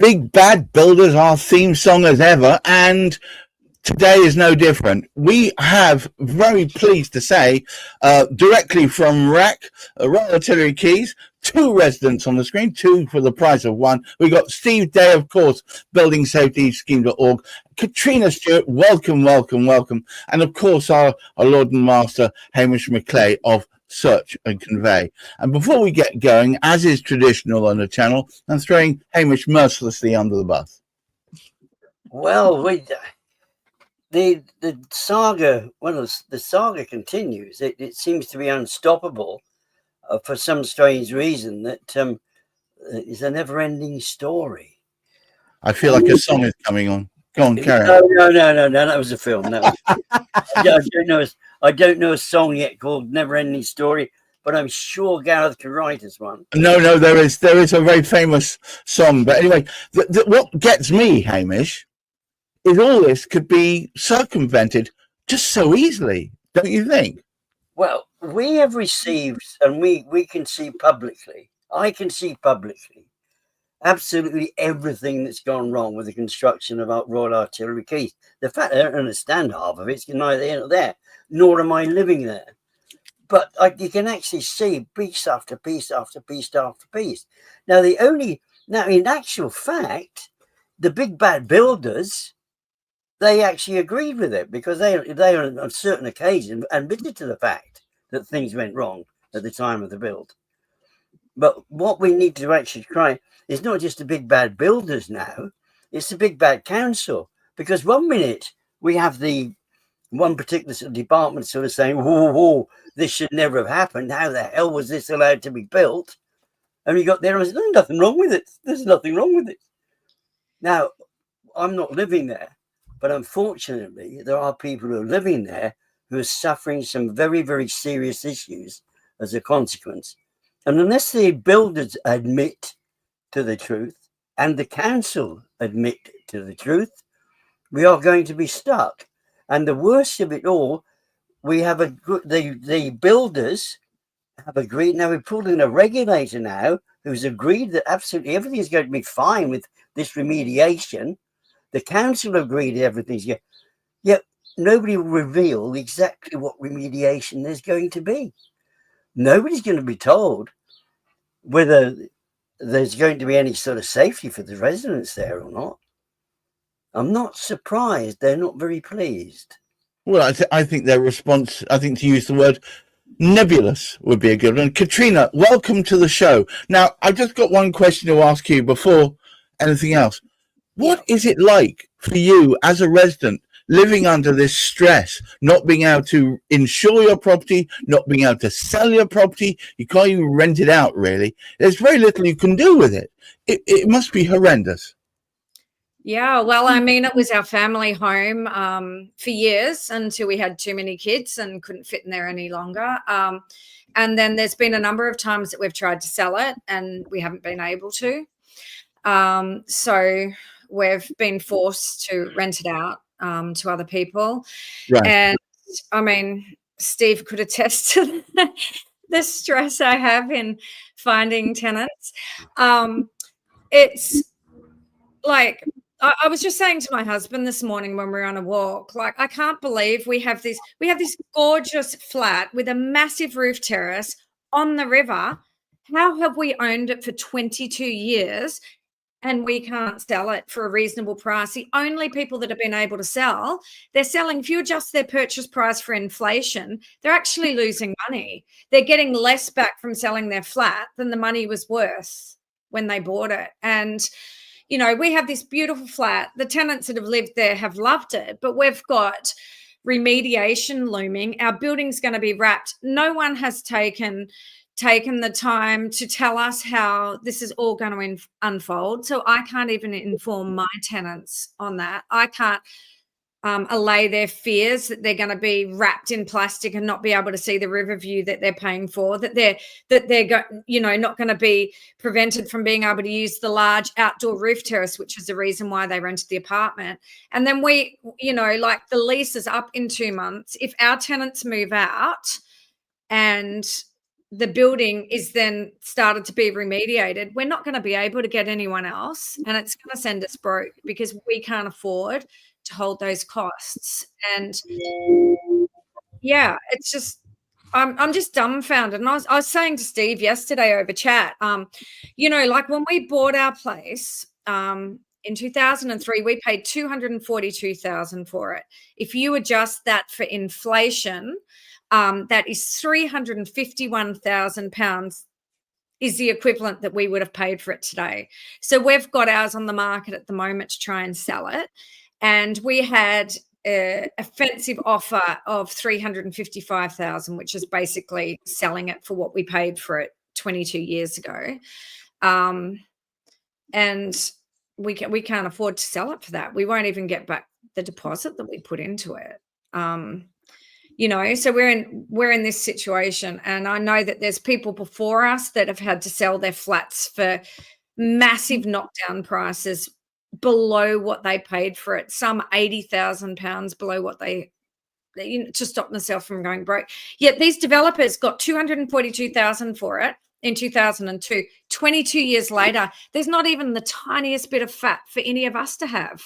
Big Bad Builders, our theme song as ever, and today is no different. We have, very pleased to say, directly from RAC, Royal Artillery Keys, two residents on the screen, two for the price of one. We got Steve Day, of course, buildingsafetyscheme.org. Katrina Stewart, welcome. And of course, our Lord and Master, Hamish McClay of Search and Convey. And before we get going, as is traditional on the channel, I'm throwing Hamish mercilessly under the bus. Well, the saga, the saga continues. It seems to be unstoppable for some strange reason. That is a never-ending story. I feel like a song is coming on. Go on, carry on. No. That was a film. I don't know a song yet called "Never Ending Story," but I'm sure Gareth can write us one. No, there is a very famous song. But anyway, what gets me, Hamish, is all this could be circumvented just so easily, don't you think? Well, we have received, and we can see publicly, I can see publicly, absolutely everything that's gone wrong with the construction of our Royal Artillery Keys. The fact I don't understand half of it's neither here nor there, nor am I living there. But you can actually see piece after piece after piece after piece. Now, in actual fact, the big bad builders, they actually agreed with it because they on certain occasions admitted to the fact that things went wrong at the time of the build. But what we need to actually try is not just the big bad builders now, it's the big bad council. Because one minute we have the one particular department sort of saying, whoa, this should never have happened. How the hell was this allowed to be built? And we got there and said, there's nothing wrong with it. There's nothing wrong with it. Now, I'm not living there, but unfortunately, there are people who are living there who are suffering some very, very serious issues as a consequence. And unless the builders admit to the truth and the council admit to the truth, we are going to be stuck. And the worst of it all, we have the builders have agreed. Now we've pulled in a regulator now who's agreed that absolutely everything is going to be fine with this remediation. The council agreed everything's good. Yet nobody will reveal exactly what remediation there's going to be. Nobody's going to be told whether there's going to be any sort of safety for the residents there or not. I'm not surprised they're not very pleased. Well, I think their response, I think to use the word nebulous would be a good one. Katrina, welcome to the show. Now, I've just got one question to ask you before anything else. What is it like for you as a resident living under this stress, not being able to insure your property, not being able to sell your property? You can't even rent it out, really. There's very little you can do with it. It must be horrendous. Yeah, well, I mean, it was our family home for years until we had too many kids and couldn't fit in there any longer. And then there's been a number of times that we've tried to sell it and we haven't been able to. So we've been forced to rent it out to other people. Right. And I mean, Steve could attest to the stress I have in finding tenants. It's like, I was just saying to my husband this morning when we were on a walk, like, I can't believe we have this gorgeous flat with a massive roof terrace on the river. How have we owned it for 22 years and we can't sell it for a reasonable price? The only people that have been able to sell, they're selling, if you adjust their purchase price for inflation, they're actually losing money. They're getting less back from selling their flat than the money was worth when they bought it. And you know, we have this beautiful flat. The tenants that have lived there have loved it, but we've got remediation looming. Our building's going to be wrapped. No one has taken the time to tell us how this is all going to unfold. So I can't even inform my tenants on that. I can't allay their fears that they're going to be wrapped in plastic and not be able to see the river view that they're paying for, that they're not going to be prevented from being able to use the large outdoor roof terrace, which is the reason why they rented the apartment. And then we, like the lease is up in 2 months. If our tenants move out and the building is then started to be remediated, we're not going to be able to get anyone else, and it's going to send us broke because we can't afford to hold those costs. And yeah, it's just I'm just dumbfounded. And I was saying to Steve yesterday over chat, like when we bought our place in 2003, we paid 242,000 for it. If you adjust that for inflation, that is 351,000 pounds is the equivalent that we would have paid for it today. So we've got ours on the market at the moment to try and sell it. And we had a offensive offer of 355,000, which is basically selling it for what we paid for it 22 years ago. And we can't afford to sell it for that. We won't even get back the deposit that we put into it. So we're in this situation, and I know that there's people before us that have had to sell their flats for massive knockdown prices below what they paid for it, some 80,000 pounds below what they to stop themselves from going broke. Yet these developers got 242,000 for it in 2002. 22 years later, there's not even the tiniest bit of fat for any of us to have.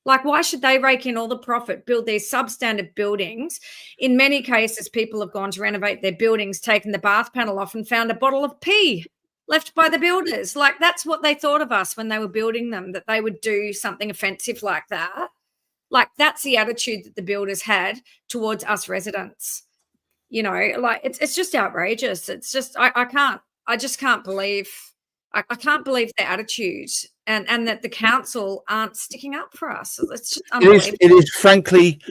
Like, why should they rake in all the profit, build these substandard buildings? In many cases, people have gone to renovate their buildings, taken the bath panel off and found a bottle of pee left by the builders. Like, that's what they thought of us when they were building them, that they would do something offensive like that. Like, that's the attitude that the builders had towards us residents. Like, it's just outrageous. It's just, I just can't believe, I can't believe their attitude. And that the council aren't sticking up for us. It's just unbelievable. It is frankly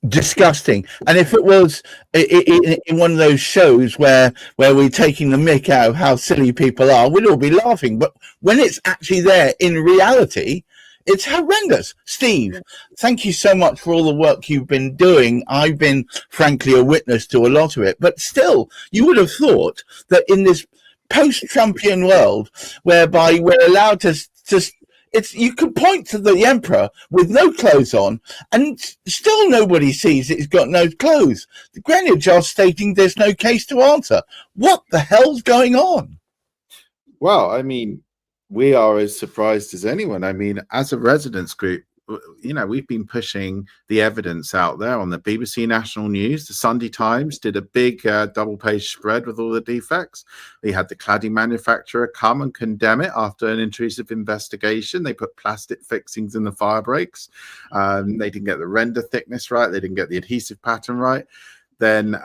disgusting. And if it was in one of those shows where we're taking the mick out of how silly people are, we'd all be laughing. But when it's actually there in reality, it's horrendous. Steve, thank you so much for all the work you've been doing. I've been, frankly, a witness to a lot of it. But still, you would have thought that in this post-Trumpian world, whereby we're allowed to you can point to the emperor with no clothes on and still nobody sees that he's got no clothes. The Greenwich are stating there's no case to answer. What the hell's going on? Well, I mean, we are as surprised as anyone. I mean, as a residents group, we've been pushing the evidence out there on the BBC National News. The Sunday Times did a big double-page spread with all the defects. We had the cladding manufacturer come and condemn it after an intrusive investigation. They put plastic fixings in the fire breaks. They didn't get the render thickness right. They didn't get the adhesive pattern right. Then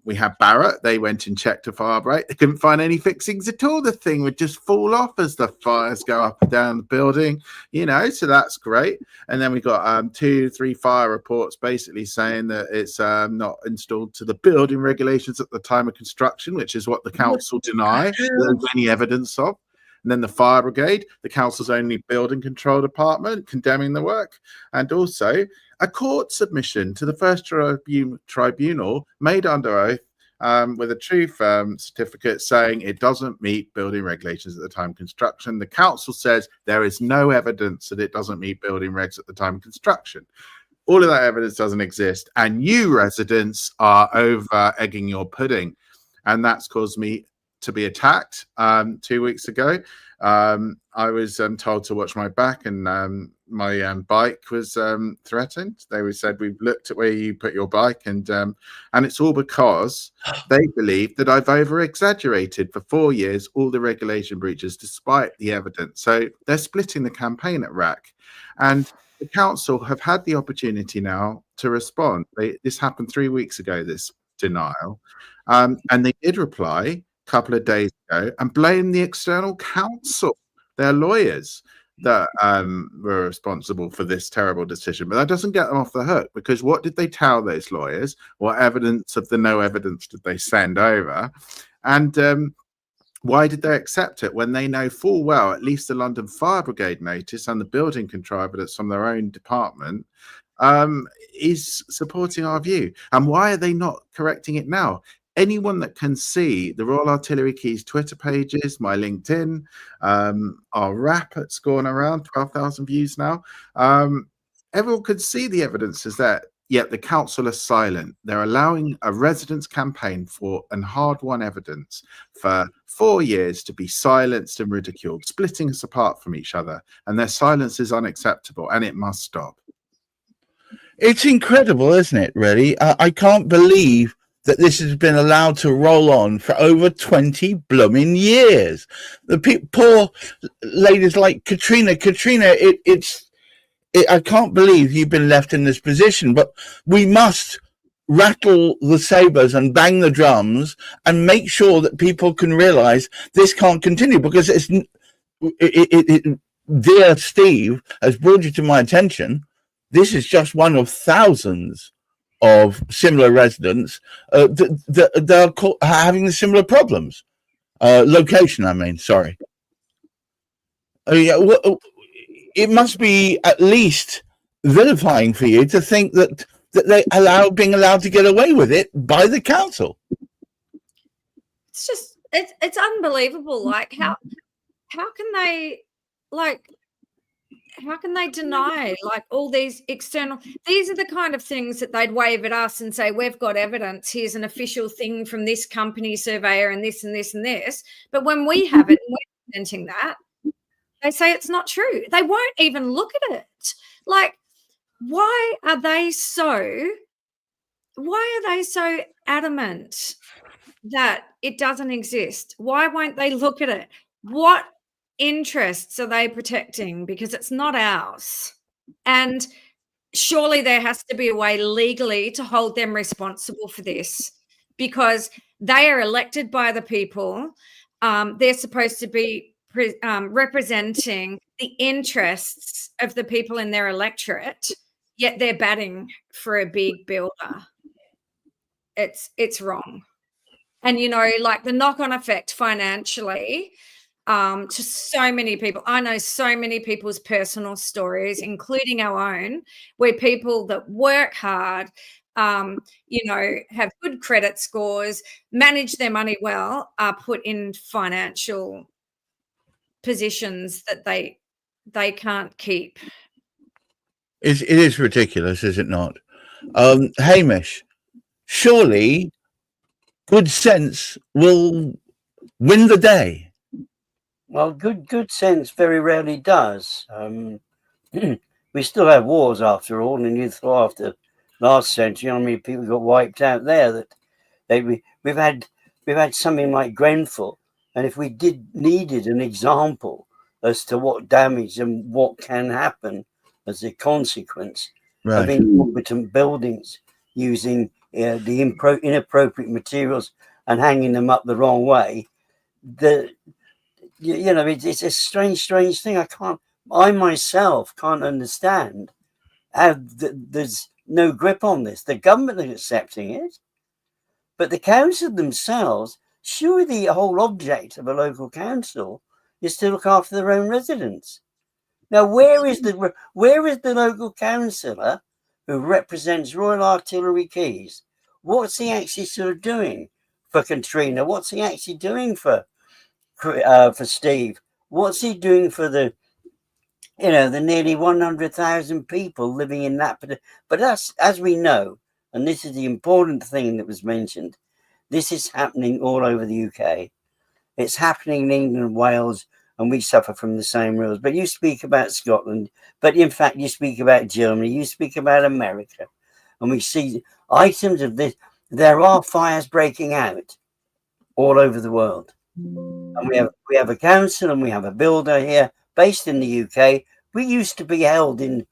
we had Barrett. They went and checked a fire break. They couldn't find any fixings at all. The thing would just fall off as the fires go up and down the building, so that's great. And then we got 2-3 fire reports basically saying that it's not installed to the building regulations at the time of construction, which is what the council deny there's any evidence of. And then the fire brigade, the council's only building control department, condemning the work. And also a court submission to the first tribunal made under oath with a truth certificate saying it doesn't meet building regulations at the time of construction. The council says there is no evidence that it doesn't meet building regs at the time of construction. All of that evidence doesn't exist. And you residents are over egging your pudding. And that's caused me to be attacked 2 weeks ago. I was told to watch my back, and my bike was threatened. They said, we've looked at where you put your bike, and it's all because they believe that I've over exaggerated for 4 years all the regulation breaches despite the evidence. So they're splitting the campaign at RAC, and the council have had the opportunity now to respond. This happened 3 weeks ago, this denial, and they did reply couple of days ago and blame the external counsel, their lawyers, that were responsible for this terrible decision. But that doesn't get them off the hook, because what did they tell those lawyers? What evidence of the no evidence did they send over? And why did they accept it when they know full well, at least the London Fire Brigade notice and the building control evidence from their own department is supporting our view? And why are they not correcting it now? Anyone that can see the Royal Artillery Keys Twitter pages, my LinkedIn, our rap that's gone around 12,000 views now, everyone could see the evidence is that, Yet the council are silent. They're allowing a residents' campaign for and hard-won evidence for 4 years to be silenced and ridiculed, splitting us apart from each other. And their silence is unacceptable, and it must stop. It's incredible, isn't it, really? I can't believe that this has been allowed to roll on for over 20 blooming years. The poor ladies like Katrina, I can't believe you've been left in this position, but we must rattle the sabers and bang the drums and make sure that people can realize this can't continue, because dear Steve has brought you to my attention. This is just one of thousands of similar residents that are having the similar problems. Location, I mean, sorry. It must be at least vilifying for you to think that they being allowed to get away with it by the council. It's just it's unbelievable. Like how can they deny like all these external? These are the kind of things that they'd wave at us and say, we've got evidence, here's an official thing from this company surveyor and this and this and this. But when we have it and we're presenting that, they say it's not true. They won't even look at it. Like, why are they so adamant that it doesn't exist? Why won't they look at it? What interests are they protecting? Because it's not ours. And surely there has to be a way legally to hold them responsible for this, because they are elected by the people. They're supposed to be representing the interests of the people in their electorate, yet they're batting for a big builder. It's wrong. And, you know, like the knock-on effect financially to so many people. I know so many people's personal stories, including our own, where people that work hard, you know, have good credit scores, manage their money well, are put in financial positions that they can't keep. It is ridiculous, is it not? Hamish, surely good sense will win the day. Well, good sense very rarely does. We still have wars after all, and you thought after last century, how many people got wiped out there? We've had something like Grenfell, and if we needed an example as to what damage and what can happen as a consequence of incompetent buildings using the inappropriate materials and hanging them up the wrong way, it's a strange thing. I myself can't understand how there's no grip on this. The government is accepting it, but the council themselves, surely the whole object of a local council is to look after their own residents. Now, where is the local councillor who represents Royal Artillery Keys? What's he actually sort of doing for Katrina? What's he actually doing for Steve? What's he doing for the nearly 100,000 people living in that? But that's, as we know, and this is the important thing that was mentioned, this is happening all over the UK. It's happening in England and Wales, and we suffer from the same rules. But you speak about Scotland, but in fact you speak about Germany, you speak about America, and we see items of this. There are fires breaking out all over the world. And we have a council and we have a builder here based in the UK. We used to be held in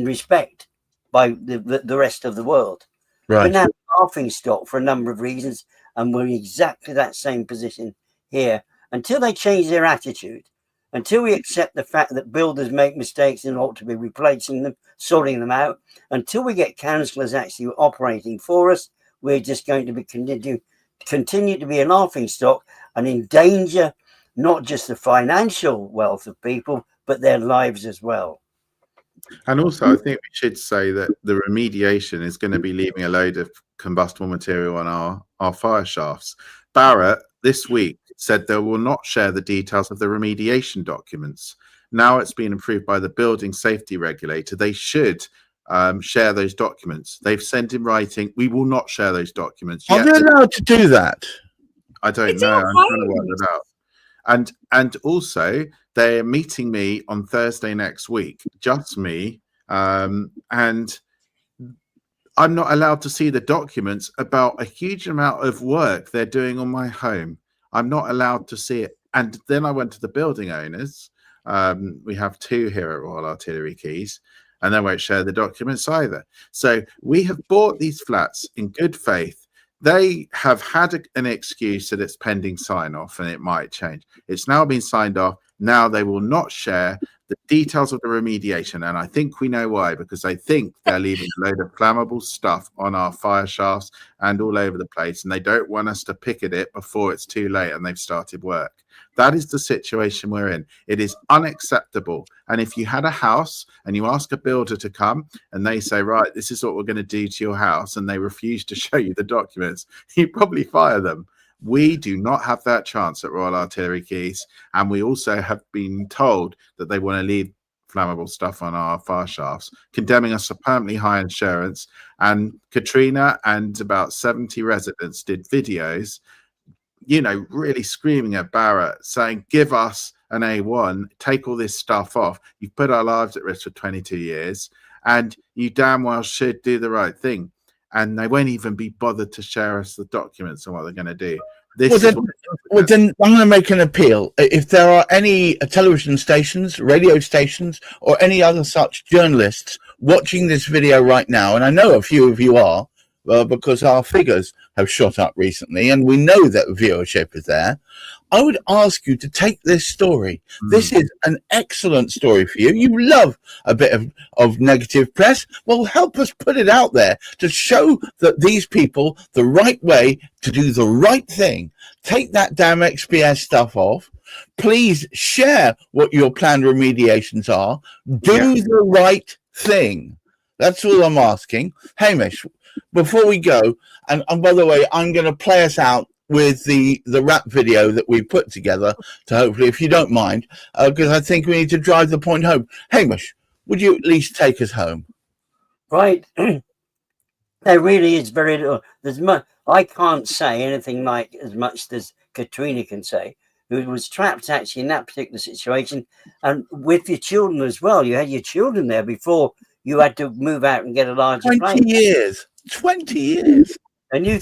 respect by the rest of the world. Right. We're now laughing stock for a number of reasons, and we're in exactly that same position here until they change their attitude, until we accept the fact that builders make mistakes and ought to be replacing them, sorting them out, until we get councillors actually operating for us. We're just going to be continue to be a laughing stock and endanger not just the financial wealth of people, but their lives as well. And also, I think we should say that the remediation is going to be leaving a load of combustible material on our fire shafts. Barratt this week said they will not share the details of the remediation documents. Now it's been approved by the building safety regulator. They should share those documents. They've sent in writing, we will not share those documents. Are they allowed to do that? I don't It's know. our I'm trying to work homes. that out. And also they're meeting me on Thursday next week, just me, and I'm not allowed to see the documents about a huge amount of work they're doing on my home. I'm not allowed to see it. And then I went to the building owners. We have 2 here at Royal Artillery Keys, and they won't share the documents either. So we have bought these flats in good faith. They have had an excuse that it's pending sign off and it might change. It's now been signed off. Now they will not share the details of the remediation. And I think we know why, because they think they're leaving a load of flammable stuff on our fire shafts and all over the place. And they don't want us to pick at it before it's too late and they've started work. That is the situation we're in. It is unacceptable. And if you had a house and you ask a builder to come and they say, right, this is what we're going to do to your house, and they refuse to show you the documents, you probably fire them. We do not have that chance at Royal Artillery Keys. And we also have been told that they want to leave flammable stuff on our fire shafts, condemning us to permanently high insurance. And Katrina and about 70 residents did videos, you know, really screaming at Barratt, saying, give us an A1, take all this stuff off. You've put our lives at risk for 22 years, and you damn well should do the right thing. And they won't even be bothered to share us the documents and what they're going to do. Then I'm going to make an appeal. If there are any television stations, radio stations, or any other such journalists watching this video right now, and I know a few of you are, because our figures have shot up recently and we know that viewership is there, I would ask you to take this story. This is an excellent story for you. You love a bit of negative press. Well, help us put it out there to show that these people the right way to do the right thing. Take that damn XPS stuff off. Please share what your planned remediations are. Do the right thing. That's all I'm asking. Hamish, before we go, and by the way, I'm going to play us out with the rap video that we put together to hopefully, if you don't mind, because I think we need to drive the point home. Hamish, would you at least take us home? Right. There really is very little. I can't say anything like as much as Katrina can say, who was trapped actually in that particular situation, and with your children as well. You had your children there before you had to move out and get a larger 20 years. 20 years. And you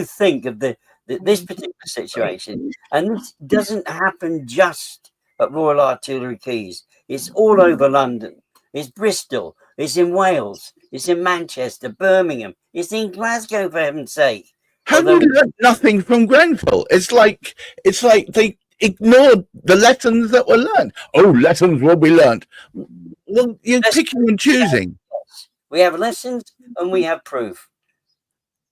think of this particular situation, and this doesn't happen just at Royal Artillery Keys. It's all over London. It's Bristol. It's in Wales. It's in Manchester, Birmingham. It's in Glasgow, for heaven's sake. Have you learned nothing from Grenfell? It's like they ignored the lessons that were learned. Oh, lessons will be learned. Well, you're picking and choosing. We have lessons and we have proof.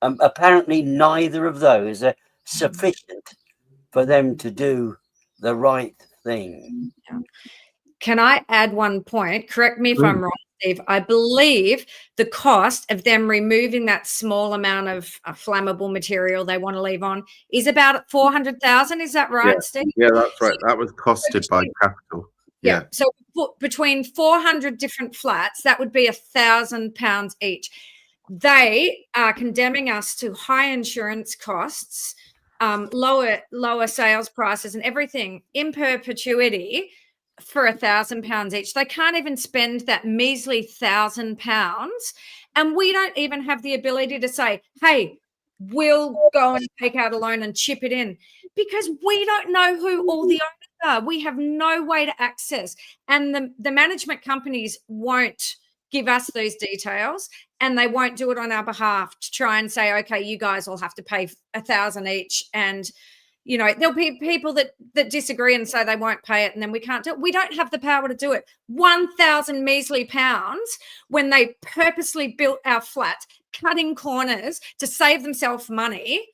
Apparently, neither of those are sufficient for them to do the right thing. Can I add one point? Correct me if I'm wrong, Steve. I believe the cost of them removing that small amount of flammable material they want to leave on is about 400,000. Is that right, Steve? Yeah, that's right. That was costed by capital. Yeah. So between 400 different flats, that would be £1,000 each. They are condemning us to high insurance costs, lower sales prices and everything in perpetuity for £1,000 each. They can't even spend that measly £1,000, and we don't even have the ability to say, hey, we'll go and take out a loan and chip it in, because we don't know who all the owners are. We have no way to access, and the management companies won't give us those details, and they won't do it on our behalf to try and say, okay, you guys will have to pay $1,000 each. And, you know, there'll be people that disagree and say they won't pay it, and then we can't do it. We don't have the power to do it. 1,000 measly pounds when they purposely built our flat, cutting corners to save themselves money.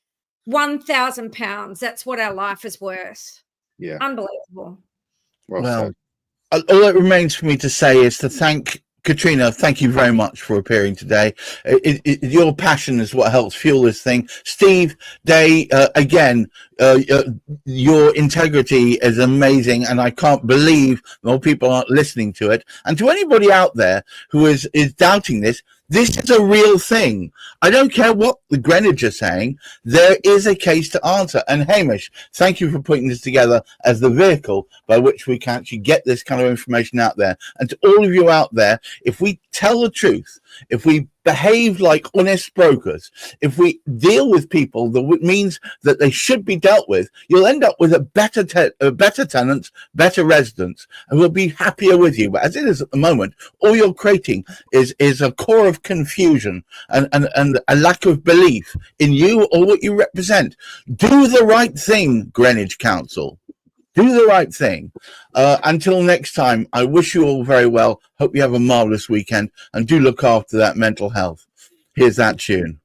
£1,000. That's what our life is worth. Yeah. Unbelievable. Well, all it remains for me to say is to thank Katrina, thank you very much for appearing today. Your passion is what helps fuel this thing. Steve, Day, again, your integrity is amazing, and I can't believe more people aren't listening to it. And to anybody out there who is doubting this is a real thing. I don't care what the Greenwich are saying. There is a case to answer. And Hamish, thank you for putting this together as the vehicle by which we can actually get this kind of information out there. And to all of you out there, if we tell the truth, if we behave like honest brokers, if we deal with people that means that they should be dealt with, you'll end up with a better tenants, better residents, and we'll be happier with you. But as it is at the moment, all you're creating is a core of confusion and a lack of belief in you or what you represent. Do the right thing, Greenwich Council. Do the right thing. Until next time, I wish you all very well. Hope you have a marvelous weekend, and do look after that mental health. Here's that tune.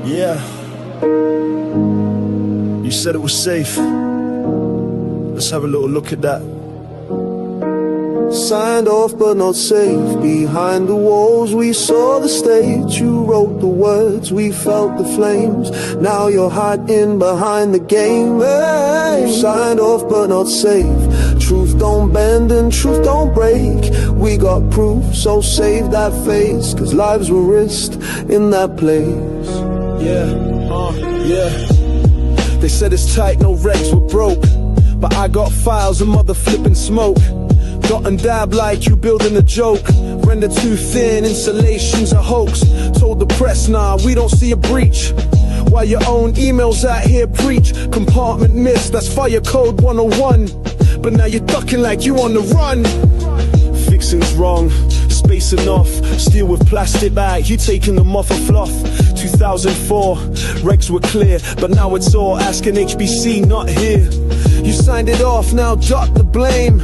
Yeah. You said it was safe. Let's have a little look at that. Signed off but not safe. Behind the walls we saw the stage. You wrote the words, we felt the flames. Now you're hiding behind the game. Hey. Signed off but not safe. Truth don't bend and truth don't break. We got proof, so save that face, 'cause lives were risked in that place. Yeah. They said it's tight, no regs were broke, but I got files and mother flipping smoke. Dot and dab like you building a joke. Render too thin, insulation's a hoax. Told the press, nah, we don't see a breach. While your own emails out here preach. Compartment missed, that's fire code 101. But now you're ducking like you on the run. Fixing's wrong, spacing off. Steel with plastic bag, you taking them off a fluff. 2004, regs were clear, but now it's all asking HBC, not here. You signed it off, now duck the blame.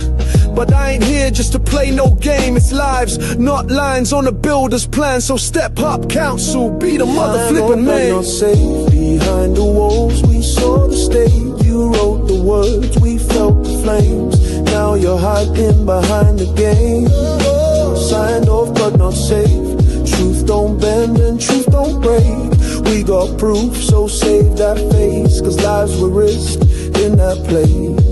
But I ain't here just to play no game. It's lives, not lines on a builder's plan. So step up, council, be the mother flipping man. Not safe. Behind the walls, we saw the stage. You wrote the words, we felt the flames. Now you're hiding behind the game. Signed off but not safe. Truth don't bend and truth don't break. We got proof, so save that face, 'cause lives were risked in that place.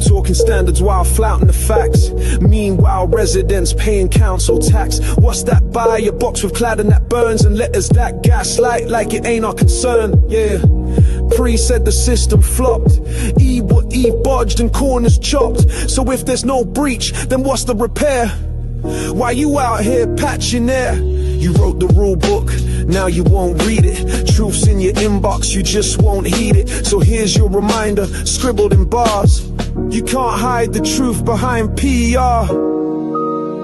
Talking standards while flouting the facts. Meanwhile, residents paying council tax. What's that buy? A box with cladding that burns and letters that gaslight like it ain't our concern. Yeah. Pre said the system flopped. E bodged and corners chopped. So if there's no breach, then what's the repair? Why you out here patching there? You wrote the rule book, now you won't read it. Truth's in your inbox, you just won't heed it. So here's your reminder, scribbled in bars. You can't hide the truth behind PR.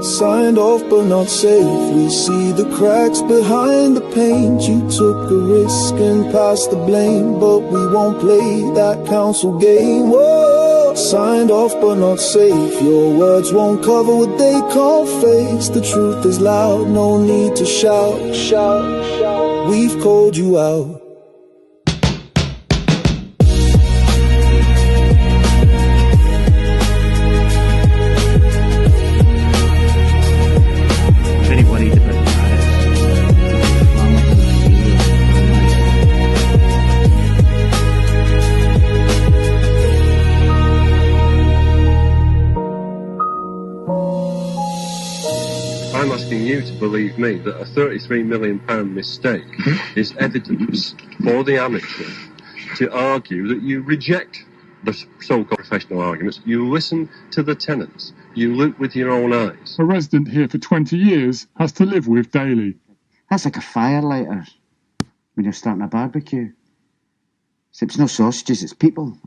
Signed off but not safe. We see the cracks behind the paint. You took a risk and passed the blame, but we won't play that council game. Whoa. Signed off but not safe. Your words won't cover what they can't face. The truth is loud, no need to shout. We've called you out. I'm asking you to believe me that a £33 million mistake is evidence for the amateur to argue that you reject the so-called professional arguments, you listen to the tenants, you look with your own eyes. A resident here for 20 years has to live with daily. That's like a firelighter when you're starting a barbecue. Except it's no sausages, it's people.